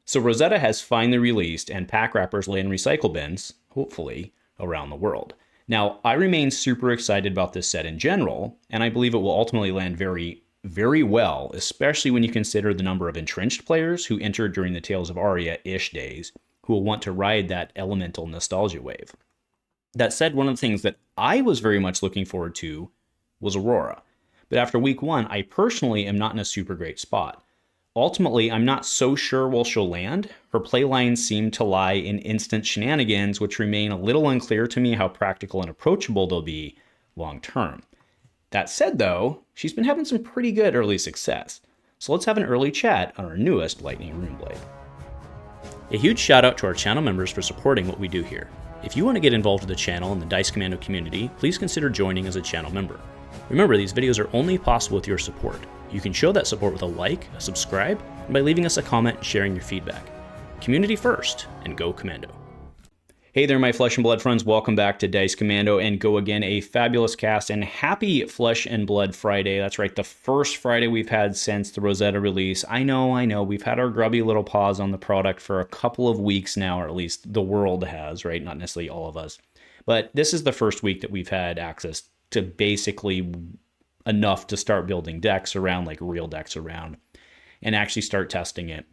So Rosetta has finally released, and pack wrappers lay in recycle bins, hopefully, around the world. Now, I remain super excited about this set in general, and I believe it will ultimately land very, very well, especially when you consider the number of entrenched players who entered during the Tales of Aria-ish days, who will want to ride that elemental nostalgia wave. That said, one of the things that I was very much looking forward to was Aurora. But after week 1, I personally am not in a super great spot. Ultimately, I'm not so sure where she'll land. Her playlines seem to lie in instant shenanigans, which remain a little unclear to me how practical and approachable they'll be long term. That said, though, she's been having some pretty good early success. So let's have an early chat on our newest Lightning Runeblade. A huge shout out to our channel members for supporting what we do here. If you want to get involved with the channel and the Dice Commando community, please consider joining as a channel member. Remember, these videos are only possible with your support. You can show that support with a like, a subscribe, and by leaving us a comment and sharing your feedback. Community first, and go Commando. Hey there, my Flesh and Blood friends. Welcome back to Dice Commando, and go again, a fabulous cast, and happy Flesh and Blood Friday. That's right, the first Friday we've had since the Rosetta release. I know, we've had our grubby little pause on the product for a couple of weeks now, or at least the world has, right? Not necessarily all of us. But this is the first week that we've had access to basically enough to start building decks around, like real decks around, and actually start testing it.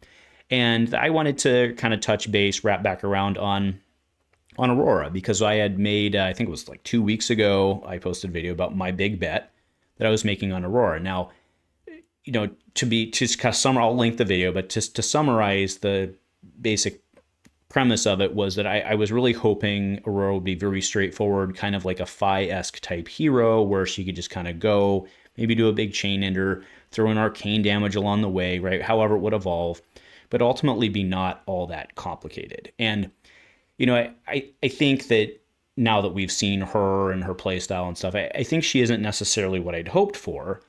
And I wanted to kind of touch base, wrap back around on Aurora, because I had made, I think it was like 2 weeks ago, I posted a video about my big bet that I was making on Aurora. Now, you know, I'll link the video, but just to summarize the basic premise of it was that I was really hoping Aurora would be very straightforward, kind of like a Phi-esque type hero, where she could just kind of go, maybe do a big chain ender, throw in arcane damage along the way, right? However it would evolve, but ultimately be not all that complicated. And, you know, I think that now that we've seen her and her playstyle and stuff, I think she isn't necessarily what I'd hoped for.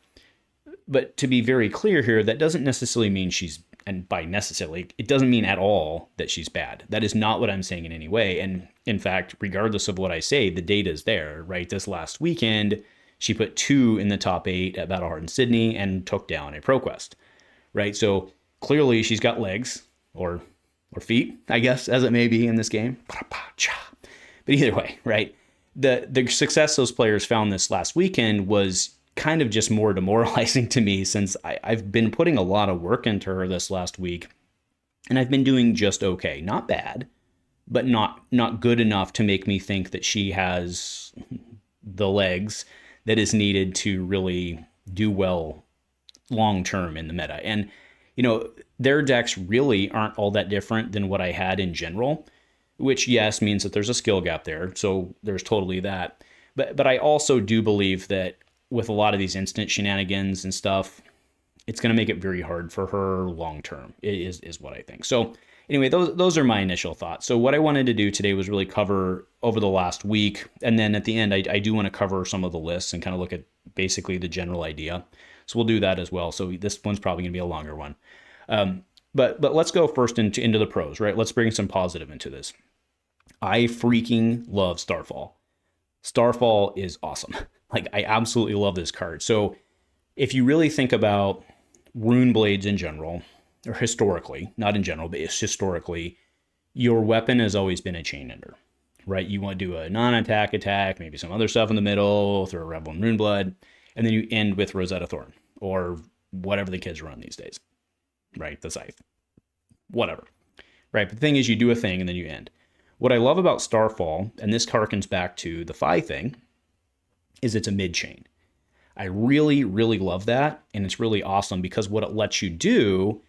But to be very clear here, that doesn't necessarily mean she's, and by necessarily, it doesn't mean at all that she's bad. That is not what I'm saying in any way. And in fact, regardless of what I say, the data is there, right? This last weekend, she put 2 in the top 8 at Battle Hardened Sydney and took down a ProQuest, right? So clearly she's got legs, or feet, I guess, as it may be in this game. But either way, right? The success those players found this last weekend was kind of just more demoralizing to me, since I've been putting a lot of work into her this last week, and I've been doing just okay. Not bad, but not good enough to make me think that she has the legs that is needed to really do well long term in the meta. And, you know, their decks really aren't all that different than what I had in general, which, yes, means that there's a skill gap there. So there's totally that. But I also do believe that with a lot of these instant shenanigans and stuff, it's going to make it very hard for her long term, is what I think. So anyway, those are my initial thoughts. So what I wanted to do today was really cover over the last week. And then at the end, I do want to cover some of the lists and kind of look at basically the general idea. So we'll do that as well. So this one's probably going to be a longer one. But let's go first into the pros, right? Let's bring some positive into this. I freaking love Starfall. Starfall is awesome. Like, I absolutely love this card. So if you really think about Runeblades in general, or historically, not in general, but it's historically, your weapon has always been a chain ender, right? You want to do a non-attack attack, maybe some other stuff in the middle, throw a Rebel and Runeblood, and then you end with Rosetta Thorn, or whatever the kids run these days, right? The Scythe, whatever, right? But the thing is, you do a thing and then you end. What I love about Starfall, and this harkens back to the Phi thing, is it's a mid-chain. I really, really love that, and it's really awesome because what it lets you do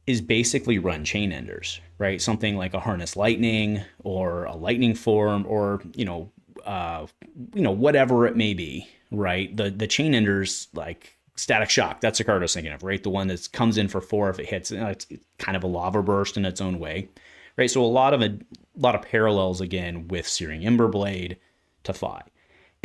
is basically run chain enders, right? Something like a Harness Lightning or a Lightning Form, or whatever it may be, right? The chain enders, like Static Shock, that's the card I was thinking of, right? The one that comes in for 4 if it hits. It's kind of a lava burst in its own way, right? So a lot of parallels again with Searing Emberblade to Phi.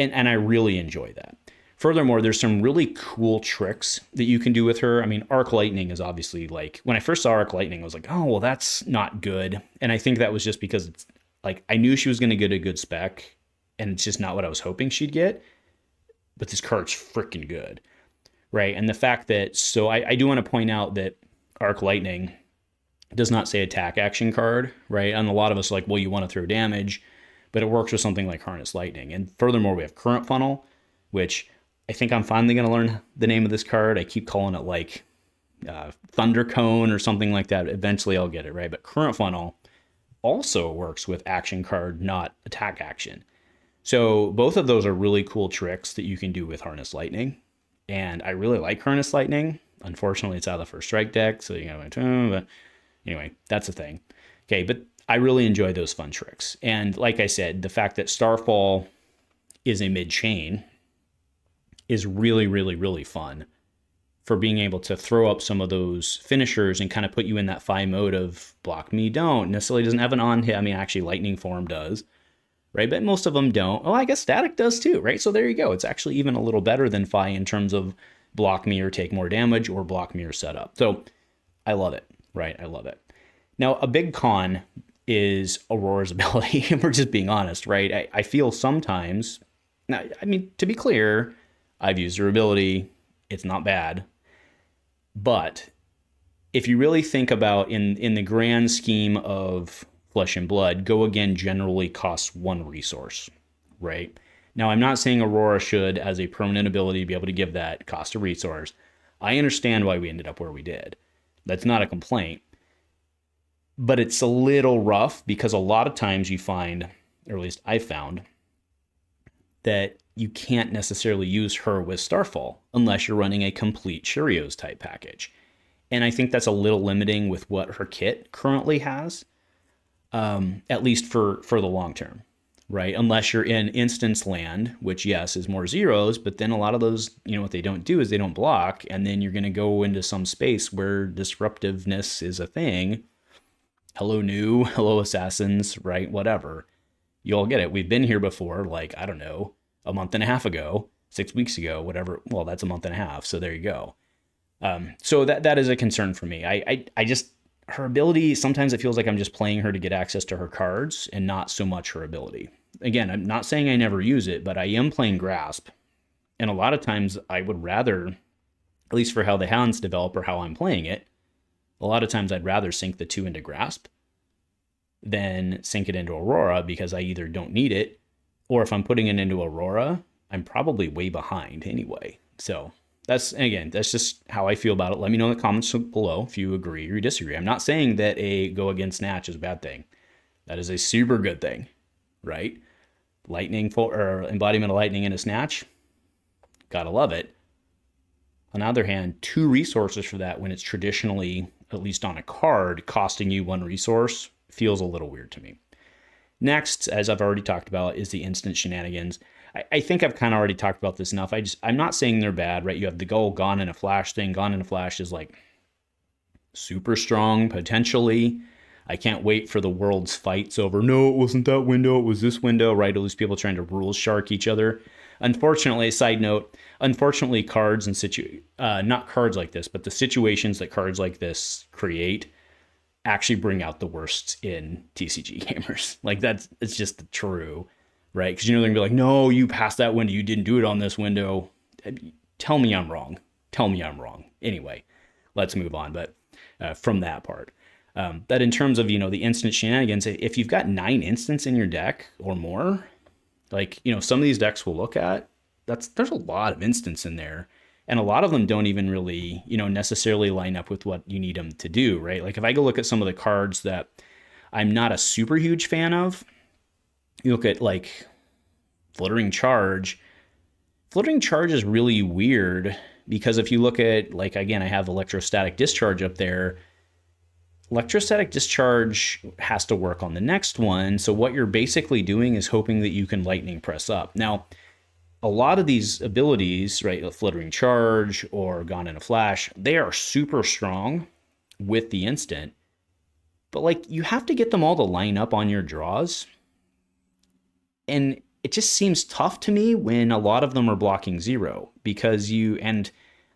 And I really enjoy that. Furthermore, there's some really cool tricks that you can do with her. I mean, Arc Lightning is obviously, like, when I first saw Arc Lightning, I was like, oh, well, that's not good. And I think that was just because it's like, I knew she was going to get a good spec, and it's just not what I was hoping she'd get. But this card's freaking good, right? And the fact that, so I do want to point out that Arc Lightning, does not say attack action card, right? And a lot of us are like, well, you want to throw damage, but it works with something like Harness Lightning. And furthermore, we have Current Funnel, which I think I'm finally going to learn the name of this card. I keep calling it like Thunder Cone or something like that. Eventually I'll get it right. But Current Funnel also works with action card, not attack action. So both of those are really cool tricks that you can do with Harness Lightning. And I really like Harness Lightning. Unfortunately, it's out of the First Strike deck, so you got to, but anyway, that's a thing. Okay, but I really enjoy those fun tricks. And like I said, the fact that Starfall is a mid-chain is really, really, really fun for being able to throw up some of those finishers and kind of put you in that Fi mode of block me, don't. Necessarily doesn't have an on hit. I mean, actually, Lightning Form does, right? But most of them don't. Oh, I guess Static does too, right? So there you go. It's actually even a little better than Fi in terms of block me or take more damage or block me or setup. So I love it, right? I love it. Now, a big con is Aurora's ability. We're just being honest, right? I feel sometimes, now, I mean, to be clear, I've used her ability. It's not bad. But if you really think about in the grand scheme of Flesh and Blood, Go Again generally costs 1 resource, right? Now, I'm not saying Aurora should, as a permanent ability, be able to give that cost a resource. I understand why we ended up where we did. That's not a complaint. But it's a little rough because a lot of times you find, or at least I found, that you can't necessarily use her with Starfall unless you're running a complete Cheerios type package. And I think that's a little limiting with what her kit currently has, at least for the long term, right? Unless you're in instance land, which yes, is more zeros, but then a lot of those, what they don't do is they don't block. And then you're going to go into some space where disruptiveness is a thing. Hello new, hello assassins, right? Whatever. You all get it. We've been here before, like, I don't know, a month and a half ago, 6 weeks ago, whatever. Well, that's a month and a half. So there you go. So that is a concern for me. I just, her ability, sometimes it feels like I'm just playing her to get access to her cards and not so much her ability. Again, I'm not saying I never use it, but I am playing Grasp. And a lot of times I would rather, at least for how the hounds develop or how I'm playing it, a lot of times I'd rather sink the 2 into Grasp than sink it into Aurora because I either don't need it, or if I'm putting it into Aurora, I'm probably way behind anyway. So that's just how I feel about it. Let me know in the comments below if you agree or disagree. I'm not saying that a Go Against Snatch is a bad thing. That is a super good thing, right? Lightning or embodiment of lightning in a snatch, gotta love it. On the other hand, 2 resources for that when it's traditionally, at least on a card, costing you 1 resource feels a little weird to me. Next, as I've already talked about, is the instant shenanigans. I think I've kind of already talked about this enough. I'm not saying they're bad, right? You have the Gone in a Flash thing. Gone in a Flash is like super strong, potentially. I can't wait for the world's fights over, no, it wasn't that window, it was this window, right? All these people trying to rule shark each other. Unfortunately, side note, cards and not cards like this, but the situations that cards like this create actually bring out the worst in TCG gamers. Like it's just true, right? Because they're going to be like, no, you passed that window, you didn't do it on this window. Tell me I'm wrong. Anyway, let's move on. But from that part, that in terms of, the instant shenanigans, if you've got 9 instants in your deck or more, like, some of these decks we'll look at, there's a lot of instants in there. And a lot of them don't even really, necessarily line up with what you need them to do, right? Like if I go look at some of the cards that I'm not a super huge fan of, you look at like Flittering Charge. Flittering Charge is really weird because if you look at, like, again, I have Electrostatic Discharge up there. Electrostatic Discharge has to work on the next one. So what you're basically doing is hoping that you can Lightning Press up. Now, a lot of these abilities, right, Flittering Charge or Gone in a Flash, they are super strong with the instant, but like you have to get them all to line up on your draws. And it just seems tough to me when a lot of them are blocking 0 because and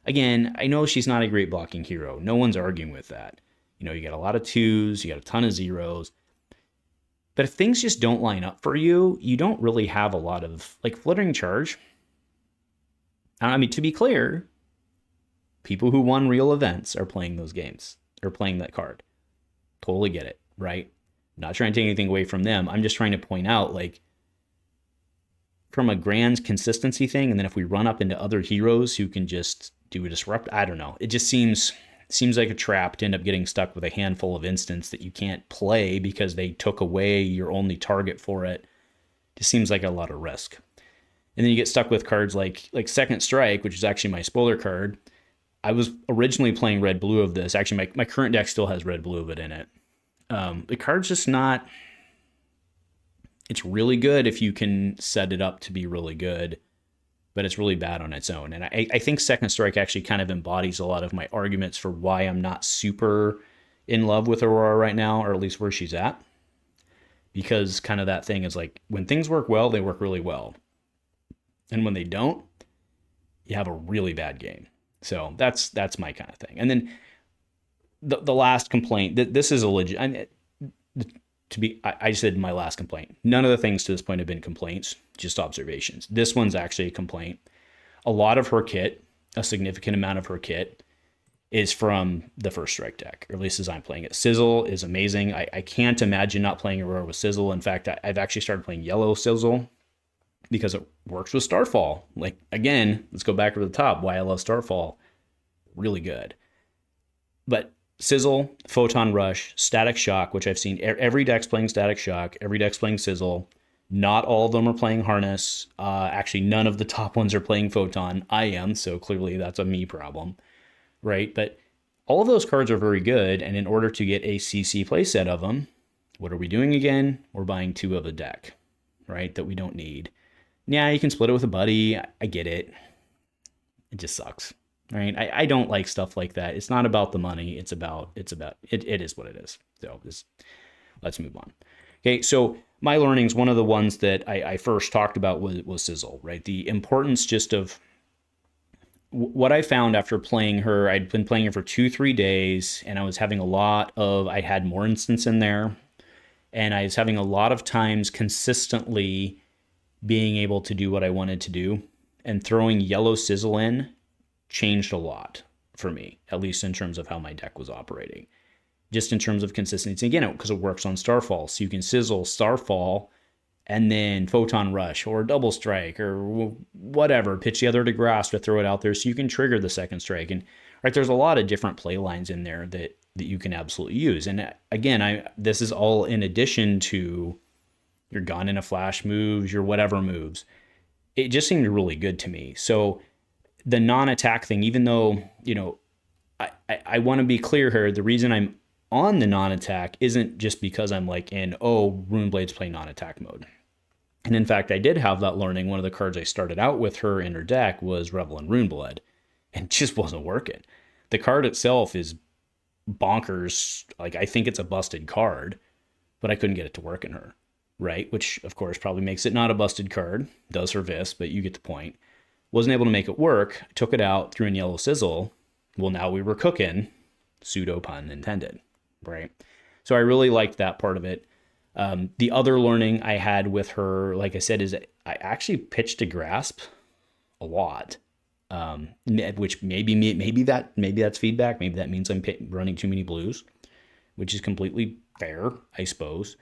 again, I know she's not a great blocking hero. No one's arguing with that. You got a lot of 2s, you got a ton of 0s. But if things just don't line up for you, you don't really have a lot of, like, Flittering Charge. I mean, to be clear, people who won real events are playing those games, or playing that card. Totally get it, right? Not trying to take anything away from them. I'm just trying to point out, like, from a grand consistency thing, and then if we run up into other heroes who can just do a disrupt, I don't know. It just seems like a trap to end up getting stuck with a handful of instants that you can't play because they took away your only target for it. Just seems like a lot of risk. And then you get stuck with cards like Second Strike, which is actually my spoiler card. I was originally playing red-blue of this. Actually, my current deck still has red-blue of it in it. The card's just not... It's really good if you can set it up to be really good, but it's really bad on its own. And I think Second Strike actually kind of embodies a lot of my arguments for why I'm not super in love with Aurora right now, or at least where she's at. Because kind of that thing is like, when things work well, they work really well. And when they don't, you have a really bad game. So that's my kind of thing. And then the last complaint, this is a legit... I said my last complaint. None of the things to this point have been complaints, just observations. This one's actually a complaint. A lot of her kit, a significant amount of her kit, is from the First Strike deck, or at least as I'm playing it. Sizzle is amazing. I can't imagine not playing Aurora with Sizzle. In fact, I've actually started playing yellow Sizzle because it works with Starfall. Like, again, let's go back to the top. Why I love Starfall. Really good. But Sizzle, Photon Rush, Static Shock, which I've seen every deck's playing Static Shock, every deck's playing Sizzle. Not all of them are playing Harness. Actually, none of the top ones are playing Photon. I am, so clearly that's a me problem, right? But all of those cards are very good, and in order to get a CC playset of them, what are we doing again? We're buying 2 of a deck, right, that we don't need. Yeah, you can split it with a buddy. I get it. It just sucks. Right? I don't like stuff like that. It's not about the money. It is what it is. So let's move on. Okay, so my learnings, one of the ones that I first talked about was Sizzle, right? The importance just of what I found after playing her. I'd been playing her for 2-3 days, and I was having I had more instants in there, and I was having a lot of times consistently being able to do what I wanted to do, and throwing yellow Sizzle in changed a lot for me, at least in terms of how my deck was operating. Just in terms of consistency, again, because it works on Starfall. So you can Sizzle, Starfall, and then Photon Rush, or Double Strike, or whatever. Pitch the other to Grass to throw it out there so you can trigger the Second Strike. And right, there's a lot of different play lines in there that you can absolutely use. And again, this is all in addition to your Gone in a Flash moves, your whatever moves. It just seemed really good to me. So the non-attack thing, even though, I want to be clear here, the reason I'm on the non-attack isn't just because I'm like Runeblade's play non-attack mode. And in fact, I did have that learning. One of the cards I started out with her in her deck was Revel in Runeblood, and it just wasn't working. The card itself is bonkers. Like, I think it's a busted card, but I couldn't get it to work in her, right? Which, of course, probably makes it not a busted card. Does her vis, but you get the point. Wasn't able to make it work, took it out, threw in yellow Sizzle. Well, now we were cooking, pseudo pun intended, right? So I really liked that part of it. The other learning I had with her, like I said, is I actually pitched to Grasp a lot, which maybe that's feedback. Maybe that means I'm running too many blues, which is completely fair, I suppose.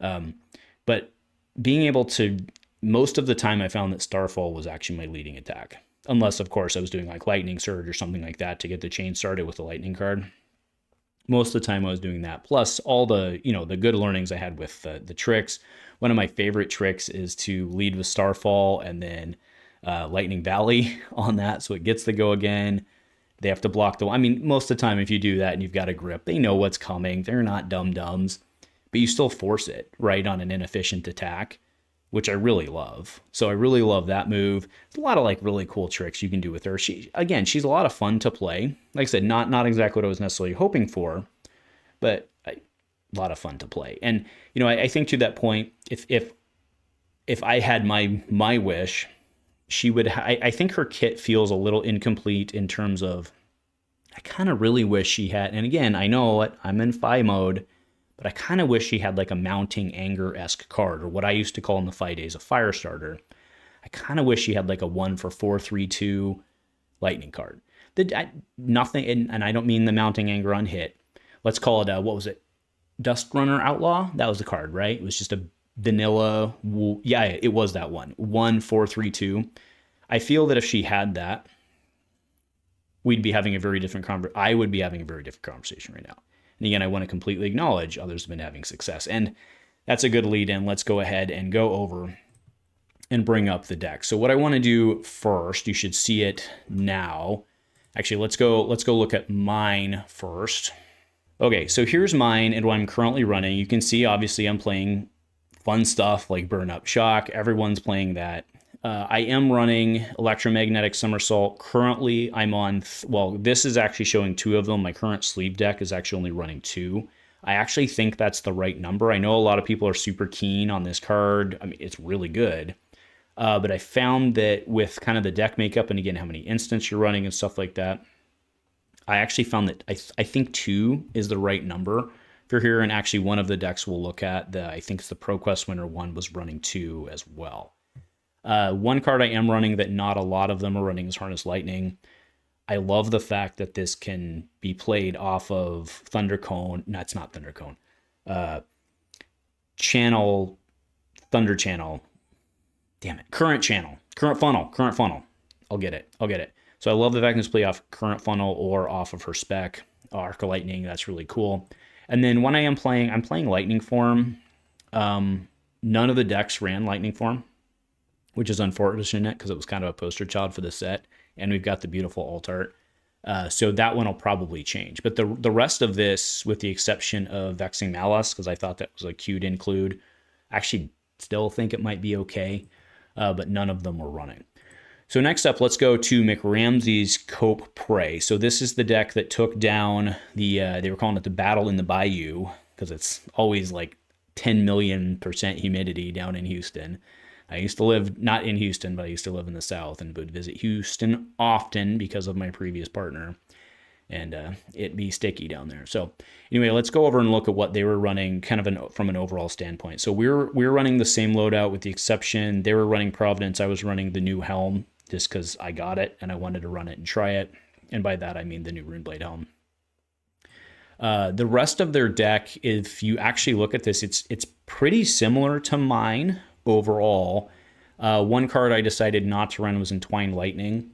But being able to... Most of the time I found that Starfall was actually my leading attack. Unless, of course, I was doing like Lightning Surge or something like that to get the chain started with the Lightning card. Most of the time I was doing that. Plus all the, the good learnings I had with the tricks. One of my favorite tricks is to lead with Starfall and then Lightning Valley on that. So it gets the go again. They have to block most of the time if you do that and you've got a grip, they know what's coming. They're not dum-dums. But you still force it, right, on an inefficient attack, which I really love. So I really love that move. There's a lot of like really cool tricks you can do with her. She's a lot of fun to play. Like I said, not exactly what I was necessarily hoping for, but a lot of fun to play. And I think to that point, if I had my wish, she would. I think her kit feels a little incomplete in terms of. I kind of really wish she had. And again, I know I'm in Fi mode. But I kind of wish she had like a Mounting Anger-esque card, or what I used to call in the Fi days a fire starter. I kind of wish she had like a 1-for-4-3-2 lightning card. Nothing, and I don't mean the Mounting Anger on hit. Let's call it what was it? Dust Runner Outlaw. That was the card, right? It was just a vanilla. Yeah, it was that one. 1/4/3/2. I feel that if she had that, we'd be having a very different I would be having a very different conversation right now. And again, I want to completely acknowledge others have been having success. And that's a good lead in. Let's go ahead and go over and bring up the deck. So what I want to do first, you should see it now. Actually, let's go look at mine first. Okay, so here's mine and what I'm currently running. You can see, obviously, I'm playing fun stuff like Burn Up Shock. Everyone's playing that. I am running Electromagnetic Somersault. Currently, I'm on, well, this is actually showing 2 of them. My current sleeve deck is actually only running 2. I actually think that's the right number. I know a lot of people are super keen on this card. I mean, it's really good. But I found that with kind of the deck makeup and, again, how many instants you're running and stuff like that, I actually found that I think 2 is the right number. If you're here, and actually one of the decks we'll look at, I think it's the ProQuest winner one, was running 2 as well. One card I am running that not a lot of them are running is Harness Lightning. I love the fact that this can be played off of Thunder Cone. No, it's not Thunder Cone. Channel, Thunder Channel. Damn it. Current Channel. Current Funnel. I'll get it. So I love the fact that it's played off Current Funnel or off of her spec. Arc of Lightning. That's really cool. And then when I'm playing Lightning Form. None of the decks ran Lightning Form, which is unfortunate because it was kind of a poster child for the set. And we've got the beautiful alt art. So that one will probably change. But the rest of this, with the exception of Vexing Malice, because I thought that was a cute include, actually still think it might be okay. But none of them were running. So next up, let's go to McRamsey's Cope Prey. So this is the deck that took down they were calling it the Battle in the Bayou, because it's always like 10 million% humidity down in Houston. I used to live, not in Houston, but I used to live in the South and would visit Houston often because of my previous partner. And it'd be sticky down there. So anyway, let's go over and look at what they were running kind of from an overall standpoint. So we're running the same loadout with the exception. They were running Providence. I was running the new helm just because I got it and I wanted to run it and try it. And by that, I mean the new Runeblade helm. The rest of their deck, if you actually look at this, it's pretty similar to mine overall. One card I decided not to run was Entwined Lightning,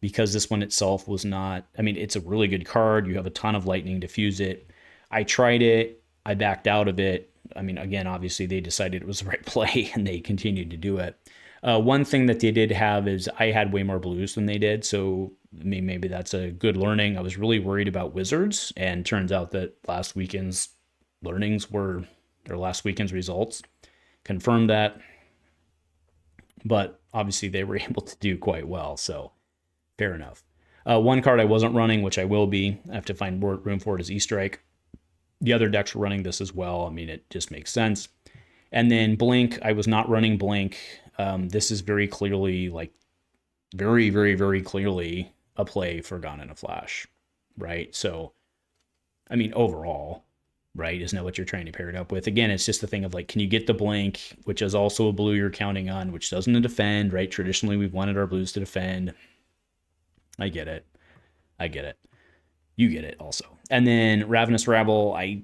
because this one itself was not, I mean, it's a really good card. You have a ton of lightning to fuse it. I tried it. I backed out of it. I mean, again, obviously they decided it was the right play and they continued to do it. One thing that they did have is I had way more blues than they did. So maybe that's a good learning. I was really worried about wizards, and turns out that last weekend's results confirmed that. But obviously they were able to do quite well. So fair enough. One card I wasn't running, which I will be, I have to find room for it, is E-Strike. The other decks were running this as well. I mean, it just makes sense. And then Blink, I was not running Blink. This is very clearly, like, very, very, very clearly a play for Gone in a Flash, right? So, I mean, overall, right, isn't that what you're trying to pair it up with? Again, it's just the thing of, like, can you get the Blink, which is also a blue you're counting on, which doesn't defend, right? Traditionally, we've wanted our blues to defend. I get it. You get it also. And then Ravenous Rabble, I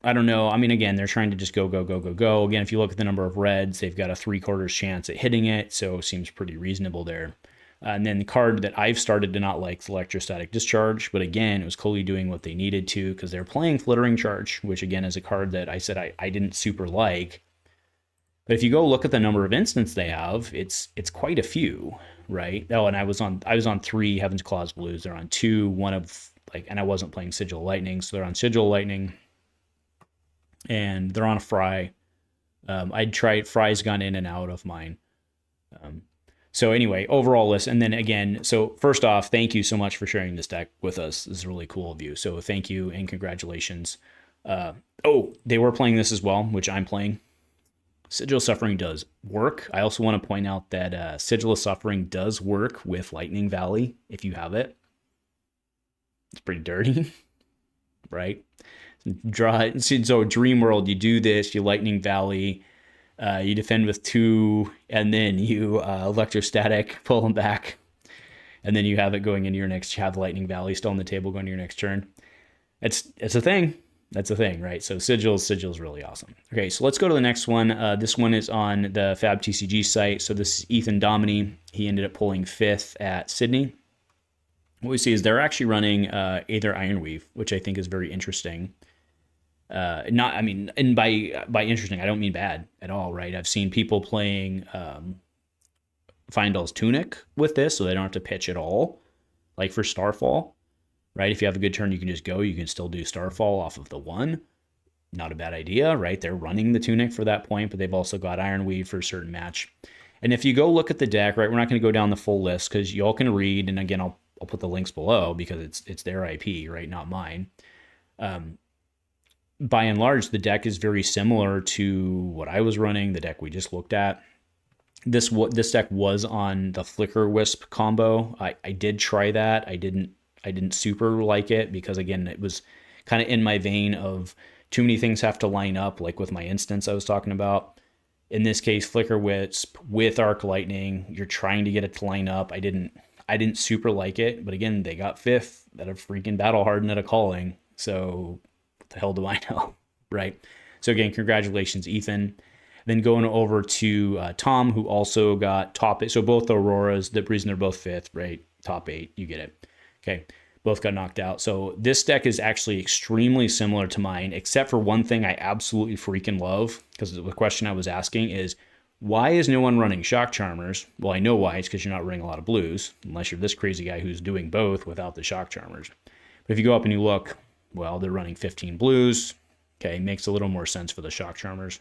don't know. I mean, again, they're trying to just go. Again, if you look at the number of reds, they've got a 3/4 chance at hitting it, so it seems pretty reasonable there. And then the card that I've started to not like is Electrostatic Discharge, but again, it was clearly doing what they needed to because they're playing Flittering Charge, which again is a card that I said I didn't super like. But if you go look at the number of instants they have, it's quite a few, right? Oh, and I was on 3 Heaven's Claws blues. They're on 2, one of and I wasn't playing Sigil Lightning, so they're on Sigil Lightning. And they're on a Fry. I'd tried, Fry's gone in and out of mine. So anyway, overall list. And then again, so first off, thank you so much for sharing this deck with us. This is really cool of you. So thank you and congratulations. They were playing this as well, which I'm playing. Sigil of Suffering does work. I also want to point out that Sigil of Suffering does work with Lightning Valley if you have it. It's pretty dirty, right? So Dream World, you do this, you Lightning Valley, you defend with 2, and then you Electrostatic, pull them back, and then you have it going into your next, you have Lightning Valley still on the table going to your next turn. It's a thing. That's a thing, right? So Sigil's really awesome. Okay, so let's go to the next one. This one is on the Fab TCG site. So this is Ethan Dominy. He ended up pulling 5th at Sydney. What we see is they're actually running Aether Ironweave, which I think is very interesting. And by interesting, I don't mean bad at all, right? I've seen people playing Findal's Tunic with this, so they don't have to pitch at all, like for Starfall. Right? If you have a good turn, you can just go. You can still do Starfall off of the 1. Not a bad idea, right? They're running the Tunic for that point, but they've also got Ironweave for a certain match. And if you go look at the deck, right, we're not going to go down the full list because you all can read. And again, I'll put the links below because it's their IP, right? Not mine. By and large, the deck is very similar to what I was running, the deck we just looked at. This deck was on the Flicker Wisp combo. I did try that. I didn't super like it because, again, it was kind of in my vein of too many things have to line up, like with my instance I was talking about. In this case, Flicker Wisp with Arc Lightning, you're trying to get it to line up. I didn't super like it, but again, they got 5th at a freaking Battle Hardened at a Calling. So what the hell do I know, right? So again, congratulations, Ethan. Then going over to Tom, who also got top 8. So both the Auroras, the reason they're both 5th, right? Top 8, you get it. Okay, both got knocked out. So this deck is actually extremely similar to mine, except for one thing I absolutely freaking love, because the question I was asking is, why is no one running Shock Charmers? Well, I know why. It's because you're not running a lot of blues, unless you're this crazy guy who's doing both without the Shock Charmers. But if you go up and you look, well, they're running 15 blues. Okay, makes a little more sense for the Shock Charmers.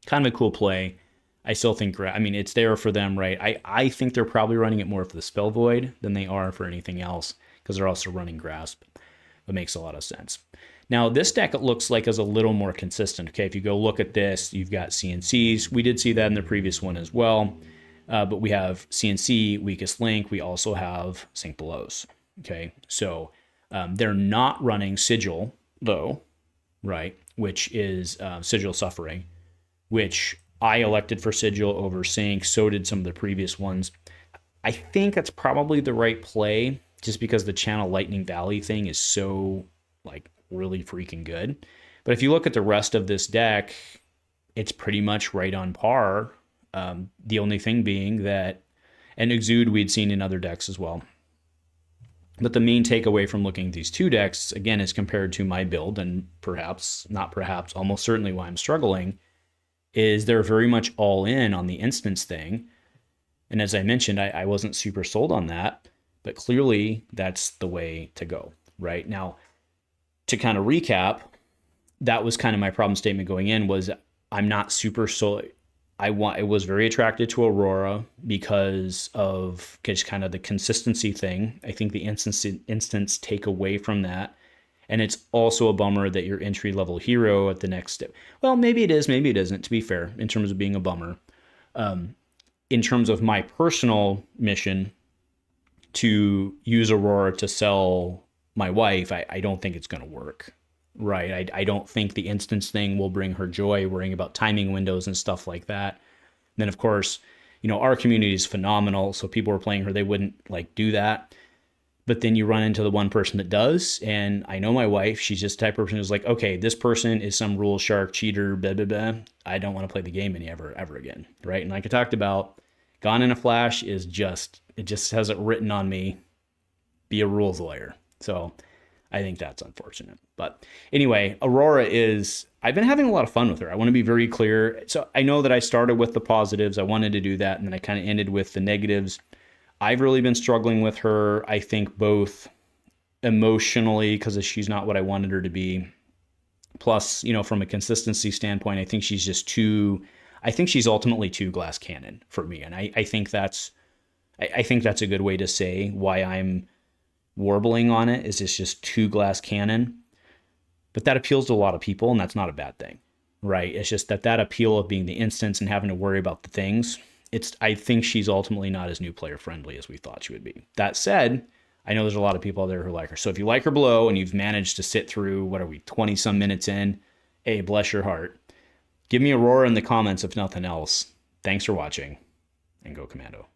Kind of a cool play. I still think, it's there for them, right? I think they're probably running it more for the Spell Void than they are for anything else, because they're also running Grasp. It makes a lot of sense. Now, this deck, it looks like, is a little more consistent. Okay, if you go look at this, you've got CNCs. We did see that in the previous one as well. But we have CNC, Weakest Link. We also have Sink Belows. Okay, so they're not running Sigil, though, right? Which is Sigil Suffering, which I elected for Sigil over Sync. So did some of the previous ones. I think that's probably the right play, just because the Channel Lightning Valley thing is so, really freaking good. But if you look at the rest of this deck, it's pretty much right on par. The only thing being that, and Exude we'd seen in other decks as well. But the main takeaway from looking at these two decks, again, is compared to my build, and almost certainly why I'm struggling, is they're very much all in on the instance thing. And as I mentioned, I wasn't super sold on that, but clearly that's the way to go, right? Now, to kind of recap, that was kind of my problem statement going in, was I'm not super sold. I was very attracted to Aurora because of just kind of the consistency thing. I think the instance take away from that. And it's also a bummer that your entry-level hero at the next step. Well, maybe it is, maybe it isn't, to be fair, in terms of being a bummer. In terms of my personal mission to use Aurora to sell my wife, I don't think it's going to work, right? I don't think the instance thing will bring her joy, worrying about timing windows and stuff like that. And then, of course, our community is phenomenal, so people were playing her, they wouldn't, do that. But then you run into the one person that does, and I know my wife, she's just the type of person who's like, okay, this person is some rule shark, cheater, blah, blah, blah. I don't want to play the game ever again, right? And like I talked about, Gone in a Flash it just has it written on me, be a rules lawyer. So I think that's unfortunate. But anyway, Aurora I've been having a lot of fun with her. I want to be very clear. So I know that I started with the positives. I wanted to do that, and then I kind of ended with the negatives. I've really been struggling with her, I think, both emotionally, because she's not what I wanted her to be. Plus, from a consistency standpoint, I think she's ultimately too glass cannon for me. And I think that's a good way to say why I'm warbling on it, is it's just too glass cannon. But that appeals to a lot of people, and that's not a bad thing, right? It's just that appeal of being the instance and having to worry about the things. I think she's ultimately not as new player friendly as we thought she would be. That said, I know there's a lot of people out there who like her. So if you like her below and you've managed to sit through, 20 some minutes in, hey, bless your heart. Give me Aurora in the comments if nothing else. Thanks for watching, and go Commando.